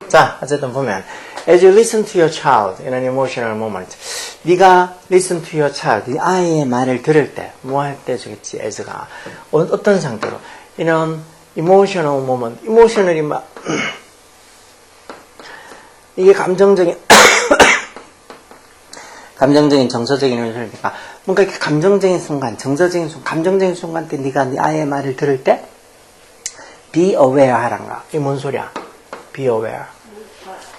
자, 어쨌든 보면 as you listen to your child in an emotional moment, 네가 listen to your child, 네 아이의 말을 들을 때, 뭐 할 때 주겠지, as가 어떤 상태로 in an emotional moment, emotionally 막 이게 감정적인 정서적인 현상이니까 뭔가 이렇게 감정적인 순간, 정서적인 순간, 감정적인 순간 때 네가 네 아이의 말을 들을 때 be aware 하란가. 이게 뭔 소리야? be aware.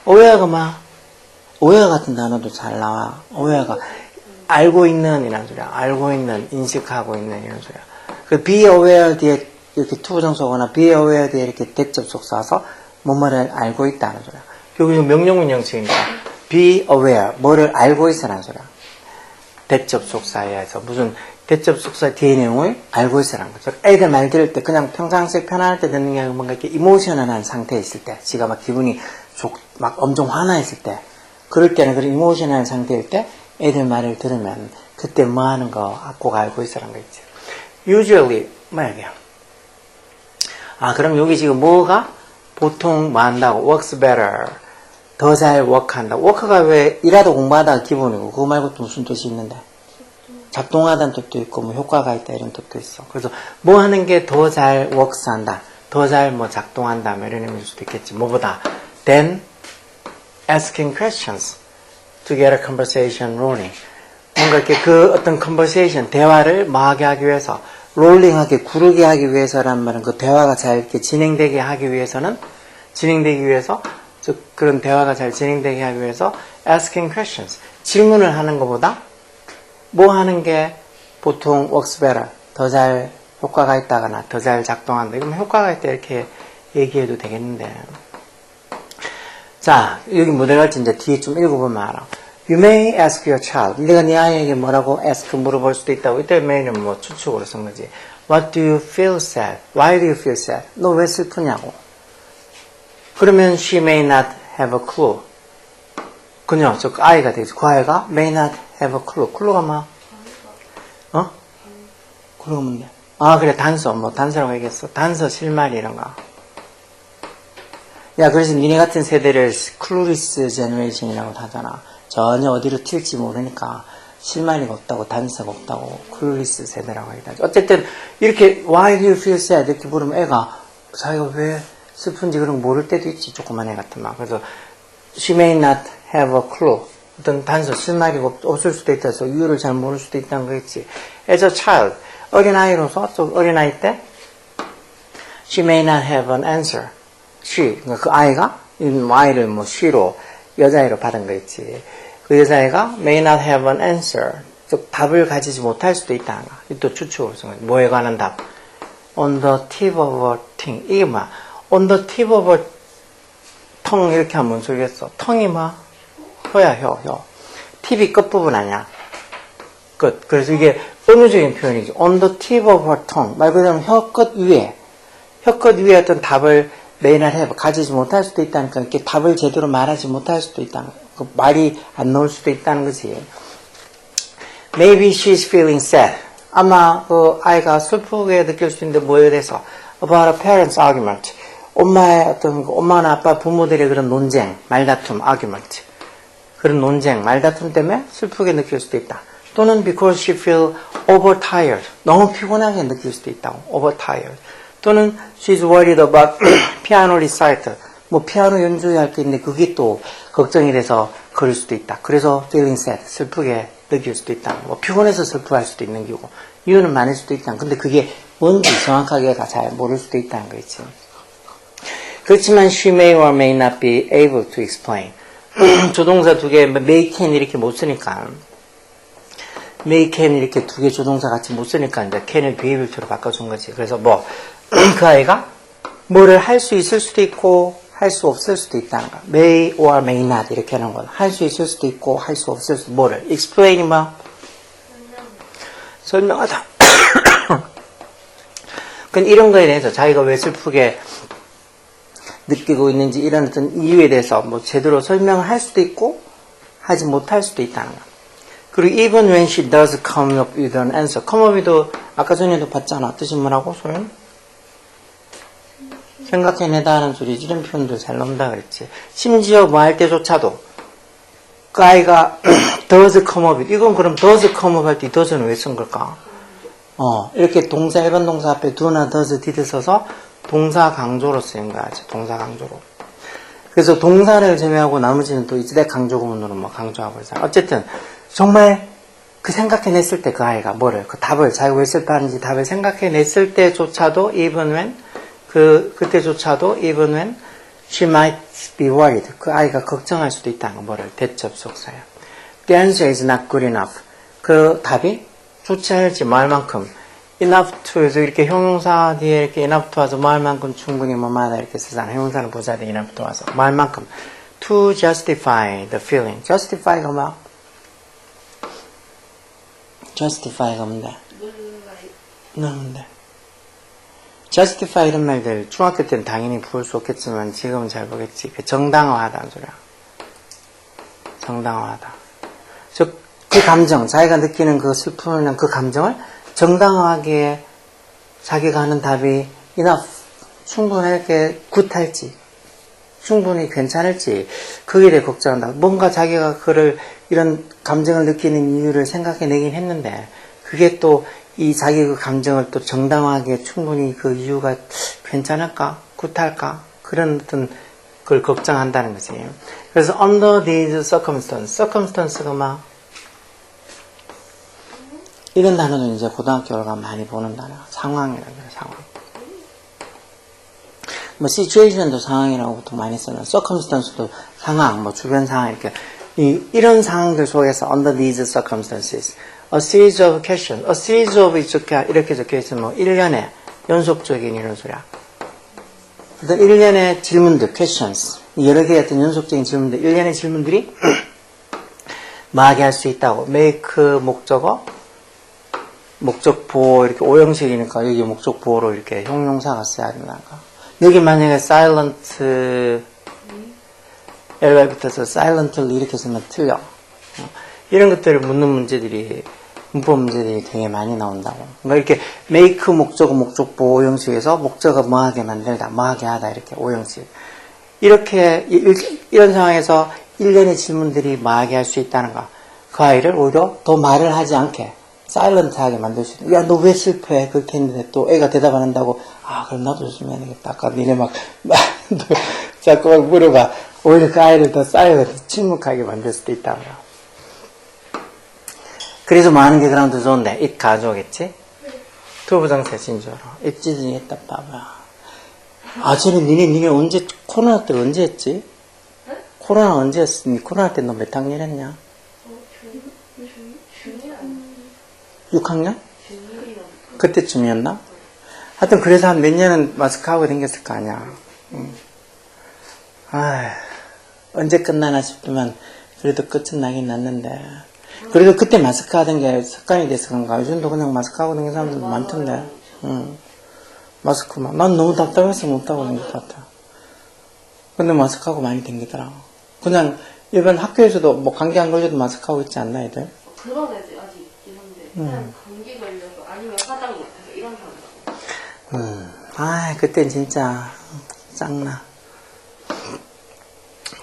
aware가 막 aware 같은 단어도 잘 나와. aware가 알고 있는 이란 소리야. 알고 있는, 인식하고 있는 이런 소리야. 그 be aware 뒤에 이렇게 투부정사거나 be aware 뒤에 이렇게 대접속사 와서 뭐뭐를 알고 있다는 소리야. 여기 명령문 형식이니까 be aware, 뭐를 알고 있으라는 소리야. 대접속사에 해서 무슨 대접속사 뒤에 내용을 알고 있으라는 거죠. 애들 말 들을 때 그냥 평상시에 편안할 때 듣는 게 아니라 뭔가 이렇게 이모셔널한 상태에 있을 때, 지가 막 기분이 막 엄청 화나있을 때, 그럴 때는 그런 이모셔널한 상태일 때 애들 말을 들으면 그때 뭐 하는 거 꼭 알고 있으라는 거 있지. usually 뭐야 이게? 아, 그럼 여기 지금 뭐가 보통 뭐 한다고? works better. 더 잘 work한다. work가 왜 일하다 공부하다가 기본이고, 그거 말고 또 무슨 뜻이 있는데? 작동하다는 뜻도 있고, 뭐 효과가 있다 이런 뜻도 있어. 그래서 뭐 하는 게 더 잘 works한다. 더 잘 뭐 작동한다. 뭐 이런 의미일 수도 있겠지. 뭐보다 than asking questions to get a conversation rolling. 뭔가 이렇게 그 어떤 conversation, 대화를 뭐하게 하기 위해서, 롤링하게, 구르게 하기 위해서란 말은 그 대화가 잘 이렇게 진행되게 하기 위해서, 즉 그런 대화가 잘 진행되게 하기 위해서 asking questions, 질문을 하는 것보다 뭐 하는 게 보통 works better, 더 잘 효과가 있다거나 더 잘 작동한다. 이러면 효과가 있다 이렇게 얘기해도 되겠는데. 자, 여기 뭐 들어갈지 이제 뒤에 좀 읽어보면 알아. You may ask your child. 네가 네 아이에게 뭐라고 ask 물어볼 수도 있다고. 이때 may는 뭐 추측으로 쓴 거지. What do you feel sad? Why do you feel sad? 너 왜 슬프냐고. 그러면 she may not have a clue. 그녀, 즉 아이가 되겠지. 그 아이가 may not have a clue. clue가 뭐? 어? clue가 뭔데? 아, 그래, 단서. 뭐 단서라고 얘기했어. 단서, 실마리 이런 거. 야, 그래서 니네 같은 세대를 clueless generation이라고 하잖아. 전혀 어디로 튈지 모르니까 실마리가 없다고, 단서가 없다고 clueless 세대라고 하기도 하죠. 어쨌든 이렇게 why do you feel sad? 이렇게 물으면 애가 자기가 왜 슬픈지 그런 거 모를 때도 있지. 조그만 애 같은 막. 그래서 she may not have a clue. 어떤 단서, 실마리가 없을 수도 있다 해서 이유를 잘 모를 수도 있다는 거겠지. As a child, 어린아이로서, 어린아이 때 she may not have an answer. she, 그러니까 그 아이가 아이를 뭐 she로 여자애로 받은 거 있지. 그 여자애가 may not have an answer. 즉 답을 가지지 못할 수도 있다는 거. 또 추측으로 쓴 거지. 뭐에 관한 답? on the tip of a tongue. 이게 뭐야? on the tip of a tongue 이렇게 하면 뭔 소리겠어? tongu이 뭐? 혀야 혀. 팁이 끝부분 아니야. 끝. 그래서 이게 은유적인 표현이지. on the tip of her tongue. 말 그대로 혀끝 위에 어떤 답을 may not have, 가지지 못할 수도 있다니까. 이렇게 답을 제대로 말하지 못할 수도 있다는 거. 그 말이 안 나올 수도 있다는 거지. Maybe she's feeling sad. 아마 그 아이가 슬프게 느낄 수 있는데 뭐에 대해서 about a parent's argument. 엄마의 어떤 엄마나 아빠 부모들의 그런 논쟁, 말다툼, argument. 그런 논쟁, 말다툼 때문에 슬프게 느낄 수도 있다. 또는 because she feel overtired. 너무 피곤하게 느낄 수도 있다고. overtired. 또는 she's worried about piano recital. 뭐 피아노 연주할 게 있는데 그게 또 걱정이 돼서 그럴 수도 있다. 그래서 feeling sad. 슬프게 느낄 수도 있다. 뭐 피곤해서 슬퍼할 수도 있는 경우. 이유는 많을 수도 있다. 근데 그게 뭔지 정확하게 잘 모를 수도 있다는 거겠지. 그렇지만 she may or may not be able to explain. 조동사 두 개, may, can 이렇게 못 쓰니까. may, can 이렇게 두 개 조동사 같이 못 쓰니까 이제 can을 be able to로 바꿔준 거지. 그래서 뭐, 그 아이가 뭐를 할 수 있을 수도 있고, 할 수 없을 수도 있다는 거. may or may not 이렇게 하는 건 할 수 있을 수도 있고, 할 수 없을 수도, 뭐를? explain이 뭐? 설명하다. 그건 이런 거에 대해서 자기가 왜 슬프게 느끼고 있는지 이런 어떤 이유에 대해서 뭐 제대로 설명을 할 수도 있고 하지 못할 수도 있다는 거. 그리고 even when she does come up with an answer. come up도 아까 전에도 봤잖아. 뜻이 뭐라고, 소연? 생각해내다 하는 소리지. 이런 표현도 잘 나온다 그랬지. 심지어 뭐 할 때조차도 그 아이가 does come up with. 이건 그럼 does come up 할 때 does는 왜 쓴 걸까? 이렇게 동사, 일반 동사 앞에 do나 does, did 써서 동사 강조로 쓰인 거야. 동사 강조로. 그래서 동사를 제외하고 나머지는 또 이제 강조 구문으로 뭐 강조하고 있어요. 어쨌든 정말 그 생각해냈을 때 그 아이가 뭐를 그 답을 자기가 왜 실패하는지 답을 생각해냈을 때조차도 even when 그때조차도 even when she might be worried 그 아이가 걱정할 수도 있다는 거 뭐를 대접속사야. The answer is not good enough. 그 답이 좋지 않을지 말만큼 enough to에서 이렇게 형용사 뒤에 이렇게 enough to 와서 말만큼 충분히 뭐마다 이렇게 쓰잖아. 형용사는 부사 뒤에 enough to 와서 말만큼 to justify the feeling. justify가 뭐? justify가 뭔데? 뭔데? justify 이런 말들 중학교 때는 당연히 부를 수 없겠지만 지금은 잘 보겠지. 정당화하다는 소리야. 정당화하다. 즉 그 감정, 자기가 느끼는 그 슬픔이나 그 감정을 정당하게 자기가 하는 답이 enough, 충분하게 굿할지, 충분히 괜찮을지, 그게 대해 걱정한다. 뭔가 자기가 이런 감정을 느끼는 이유를 생각해내긴 했는데, 그게 또 이 자기 그 감정을 또 정당하게 충분히 그 이유가 괜찮을까? 굿할까? 그런 어떤 걸 걱정한다는 거지. 그래서 under these circumstance가 막 이런 단어는 이제 고등학교를 가면 많이 보는 단어. 상황이라고 해요, 상황. 뭐, situation도 상황이라고 보통 많이 쓰는, circumstance도 상황, 뭐, 주변 상황, 이렇게. 이런 상황들 속에서, under these circumstances, a series of questions, a series of 이렇게 적혀 있으면 뭐, 일련의 연속적인 이런 소리야. 어떤 일련의 질문들, questions. 여러 개의 어떤 연속적인 질문들, 일련의 질문들이 뭐하게 할 수 있다고. make 목적어, 목적 보호 이렇게 오형식이니까 여기 목적 보호로 이렇게 형용사가 써야 된다니까. 여기 만약에 silent LY 붙어서 silently 이렇게 쓰면 틀려. 이런 것들을 묻는 문제들이 문법 문제들이 되게 많이 나온다고. 그러니까 이렇게 make 목적어 목적 보호 오형식에서 목적어 뭐하게 만들다, 뭐하게 하다 이렇게 오형식. 이렇게 이런 상황에서 일련의 질문들이 뭐하게 할 수 있다는 거. 그 아이를 오히려 더 말을 하지 않게. 사일런트하게 만들 수 있는. 야, 너 왜 실패해? 그렇게 했는데 또 애가 대답 안 한다고. 아, 그럼 나도 열심히 해야 되겠다. 아까 니네 자꾸 막 물어봐. 오히려 그 아이를 더 사일런트, 침묵하게 만들 수도 있다고요. 그래서 뭐 하는 게 그럼 더 좋은데. it 가져오겠지? 투부정사 진조로. it didn't 했다, 봐봐. 아, 쟤는 니네 언제, 코로나 때 언제 했지? 코로나 언제 했니? 코로나 때 너 몇 학년 했냐? 6학년? 그때쯤이었나? 하여튼 그래서 한 몇 년은 마스크하고 다녔을 거 아니야. 언제 끝나나 싶지만 그래도 끝은 나긴 났는데 그래도 그때 마스크 하던 게 습관이 돼서 그런가. 요즘도 그냥 마스크하고 다니는 사람들 많던데. 마스크만. 난 너무 답답해서 못하고 다닌 것 같아. 근데 마스크하고 많이 다니더라. 그냥 일반 학교에서도 뭐 감기 안 걸려도 마스크하고 있지 않나 애들? 그런 애들 아직 있긴 한데 그냥 감기 걸려서 아니면 화장 못해서 이런 사람. 그땐 진짜 짱나.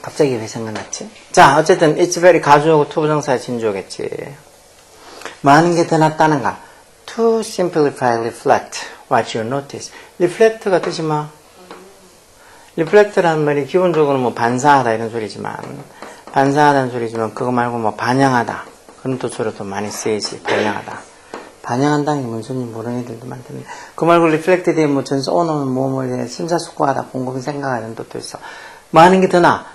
갑자기 왜 생각났지? 자, 어쨌든 it's very 가주어고 투부정사의 진주어겠지. 뭐 하는 게 더 낫다는가? To simplify, reflect what you notice. reflect가 뜻이 뭐? reflect라는 말이 기본적으로 뭐 반사하다 이런 소리지만 반사하다는 소리지만 그거 말고 뭐 반영하다 그런 뜻으로도 많이 쓰이지. 반영하다. 반영한다는 게 무슨 소리인지 모르는 애들도 많던데 그 말고 reflect에 대해 뭐 전서 오는 뭐뭐 심사숙고하다 곰곰이 생각하는 뜻도 있어. 뭐 하는 게 더 나아?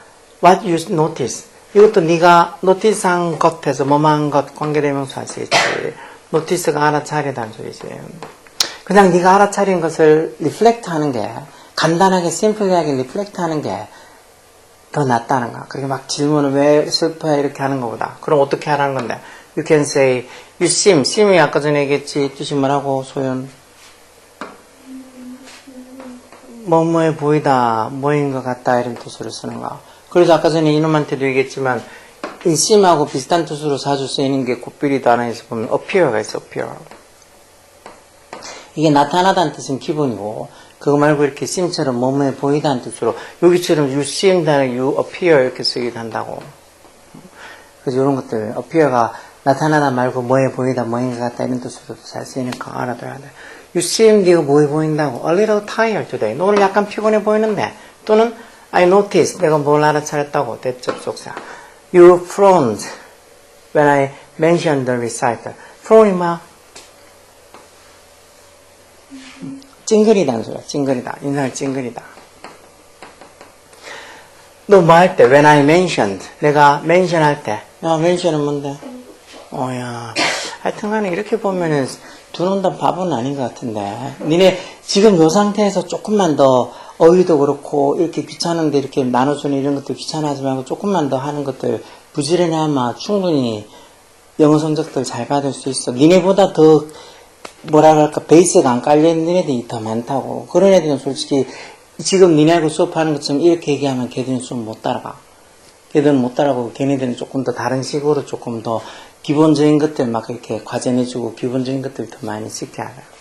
What you notice. 이것도 네가 notice한 것에서 뭐만 것 관계대명사 쓰이지. notice가 알아차리다는 소리지. 그냥 네가 알아차린 것을 reflect 하는 게 간단하게 심플하게 reflect 하는 게 더 낫다는 거야. 그렇게 막 질문을 왜 슬퍼해 이렇게 하는 것보다. 그럼 어떻게 하라는 건데? You can say you seem이 아까 전에 얘기했지. 뜻이 뭐라고 소연? 뭐뭐해 보이다, 뭐인 것 같다 이런 뜻으로 쓰는 거. 그래서 아까 전에 이놈한테도 얘기했지만 심하고 비슷한 뜻으로 자주 쓰이는 게 굿빌리 단어에서 보면 appear가 있어, appear. 이게 나타나다는 뜻은 기본이고, 그거 말고 이렇게 sim처럼 몸에 보이다는 뜻으로, 여기처럼 you seem 다는 you appear 이렇게 쓰기도 한다고. 그래서 이런 것들, appear가 나타나다 말고 뭐에 보이다, 뭐인 것 같다 이런 뜻으로도 잘 쓰이니까 알아둬야 돼. You seem 네가 뭐에 보인다고. A little tired today. 너 오늘 약간 피곤해 보이는데. 또는 I noticed. 내가 뭘 알아차렸다고. 대접속사. You frowned when I mentioned the recital. frown이 뭐야? 찡그리다는 소리야. 찡그리다. 인상을 찡그리다. 너 뭐 할 때? When I mentioned. 내가 mention 할 때. 야, mention은 뭔데? 야. 하여튼간에 이렇게 보면은 두놈다 밥은 아닌 것 같은데. 니네 지금 요 상태에서 조금만 더 어휘도 그렇고 이렇게 귀찮은데 이렇게 나눠주는 이런 것들 귀찮아하지 말고 조금만 더 하는 것들 부지런히 하면 충분히 영어 성적들 잘 받을 수 있어. 니네보다 더 뭐라 그럴까 베이스가 안 깔려있는 애들이 더 많다고. 그런 애들은 솔직히 지금 니네하고 수업하는 것처럼 이렇게 얘기하면 걔들은 수업 못 따라가. 걔들은 못 따라가고 걔네들은 조금 더 다른 식으로 조금 더 기본적인 것들 막 이렇게 과제 내주고 기본적인 것들 더 많이 쉽게 알아요.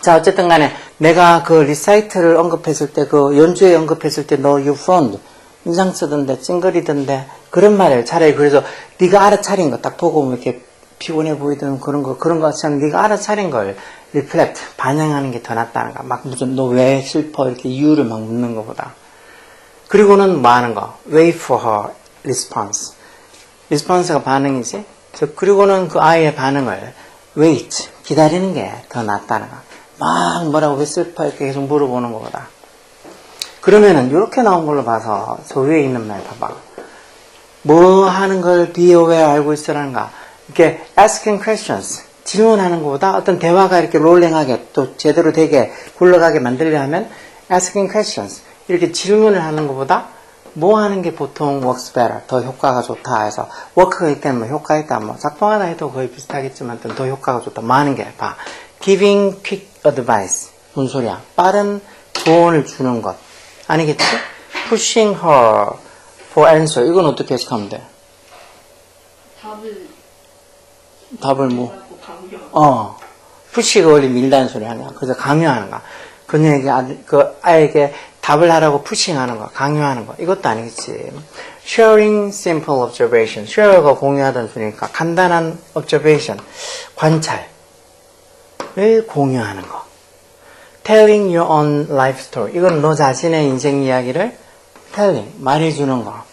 자, 어쨌든 간에 내가 그 리사이트를 언급했을 때 그 연주에 언급했을 때 너 you found 인상 쓰던데 찡거리던데 그런 말을 차라리 그래서 네가 알아차린 거 딱 보고 이렇게 피곤해 보이던 그런 거 같지만 네가 알아차린 걸 reflect 반영하는 게 더 낫다는 거야. 막 무슨 너 왜 슬퍼 이렇게 이유를 막 묻는 것보다. 그리고는 뭐 하는 거? wait for her response. response가 반응이지. 그리고는 그 아이의 반응을 wait 기다리는 게 더 낫다는 거야. 막 뭐라고 왜 슬퍼 이렇게 계속 물어보는 것보다. 그러면은 이렇게 나온 걸로 봐서 저 위에 있는 말 봐봐. 뭐 하는 걸 be aware 알고 있으라는가. 이렇게 asking questions 질문하는 것보다 어떤 대화가 이렇게 롤링하게 또 제대로 되게 굴러가게 만들려면 asking questions 이렇게 질문을 하는 것보다 뭐 하는 게 보통 works better 더 효과가 좋다 해서 work가 있다면 뭐 효과 있다 뭐 작동하다 해도 거의 비슷하겠지만 더 효과가 좋다 뭐 하는 게 봐. giving quick advice 뭔 소리야? 빠른 조언을 주는 것 아니겠지? pushing her for answer 이건 어떻게 해석하면 돼? 답을 뭐? push가 원래 밀다는 소리 아니야. 그래서 강요하는 거. 그녀에게 그 아이에게 답을 하라고 푸싱하는 거, 강요하는 거. 이것도 아니겠지. sharing simple observation. share가 공유하던 소리니까 간단한 observation, 관찰을 공유하는 거. telling your own life story. 이건 너 자신의 인생 이야기를 telling, 말해주는 거.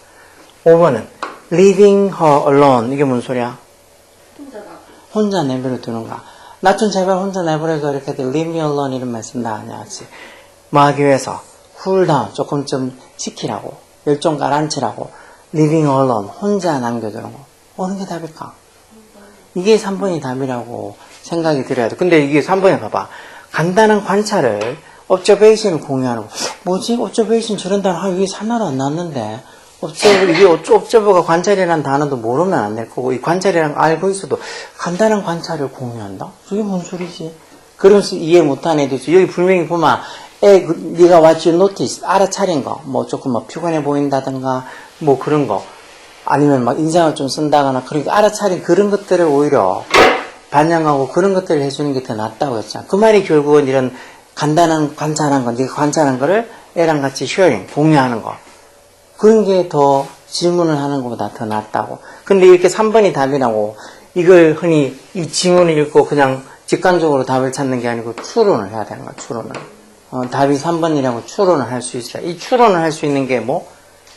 5번은 leaving her alone. 이게 뭔 소리야? 혼자 내버려 두는가. 나 좀 제발 혼자 내버려둬 이렇게 leave me alone 이런 말 쓴다 아니야. 뭐 하기 위해서 cool down 조금 좀 식히라고 열정 가라앉히라고 living alone 혼자 남겨두는 거. 어느 게 답일까? 이게 3번이 답이라고 생각이 들어야 돼. 근데 이게 3번에 봐봐. 간단한 관찰을 observation을 공유하는 거. 뭐지? observation 저런 단어 위에 하나도 안 나왔는데 이게 observer가 관찰이라는 단어도 모르면 안 될 거고 이 관찰이라는 거 알고 있어도 간단한 관찰을 공유한다? 그게 뭔 소리지? 그러면서 이해 못하는 애도 있어. 여기 분명히 보면 네가 what you notice 알아차린 거 뭐 조금 뭐 피곤해 보인다든가 뭐 그런 거 아니면 막 인상을 좀 쓴다거나 그러니까 알아차린 그런 것들을 오히려 반영하고 그런 것들을 해주는 게 더 낫다고 했잖아. 그 말이 결국은 이런 간단한 관찰한 거 네가 관찰한 거를 애랑 같이 sharing 공유하는 거 그런 게 더 질문을 하는 것보다 더 낫다고. 근데 이렇게 3번이 답이라고 이걸 흔히 이 지문을 읽고 그냥 직관적으로 답을 찾는 게 아니고 추론을 해야 되는 거야. 추론을. 답이 3번이라고 추론을 할 수 있어요. 이 추론을 할 수 있는 게 뭐?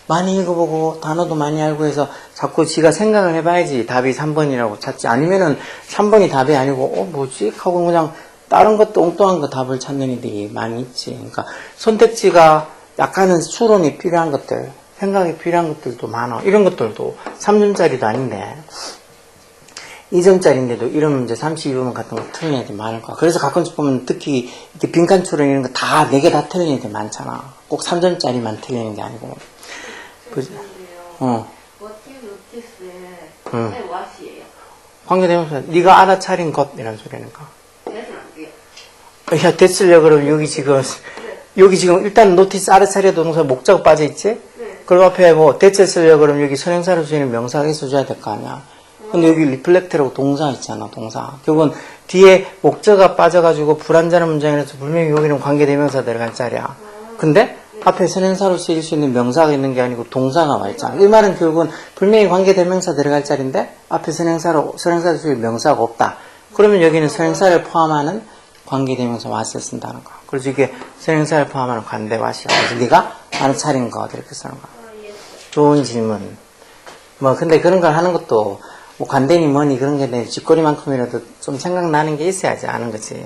많이 읽어보고 단어도 많이 알고 해서 자꾸 지가 생각을 해봐야지 답이 3번이라고 찾지. 아니면은 3번이 답이 아니고 뭐지? 하고 그냥 다른 것도 엉뚱한 거 답을 찾는 애들이 많이 있지. 그러니까 선택지가 약간은 추론이 필요한 것들 생각이 필요한 것들도 많아. 이런 것들도 3점짜리도 아닌데 2점짜리인데도 이런 문제 32번 같은 거 틀린 애들 많을 거야. 그래서 가끔씩 보면 특히 이렇게 빈칸 추론 이런 거 다 4개 다 틀린 애들 많잖아. 꼭 3점짜리만 틀리는 게 아니고. 그죠? What you notice의 what이에요? 관계대명사 네가 알아차린 것이라는 소리니까. 대신 안 돼요. 야 됐으려 그러면 여기 지금 일단 노티스 알아차려 동사 목자가 빠져있지? 네. 그리고 앞에 뭐 대체 쓰려고 그러면 여기 선행사로 쓰이는 명사가 있어줘야 될 거 아니야. 근데 여기 리플렉트라고 동사 있잖아, 동사. 결국은 뒤에 목적어가 빠져가지고 불완전한 문장이라서 분명히 여기는 관계대명사 들어갈 자리야. 근데 앞에 선행사로 쓰일 수 있는 명사가 있는 게 아니고 동사가 와 있잖아. 이 말은 결국은 분명히 관계대명사 들어갈 자리인데 앞에 선행사로 쓰일 명사가 없다. 그러면 여기는 선행사를 포함하는 관계대명사 what을 쓴다는 거야. 그래서 이게 선행사를 포함하는 관대 what이야. 그래서 네가 아는 차린 것 이렇게 쓰는 거야. 좋은 질문. 뭐 근데 그런 걸 하는 것도 뭐 관대니 뭐니 그런 게 내 쥐꼬리만큼이라도 좀 생각나는 게 있어야지 아는 거지.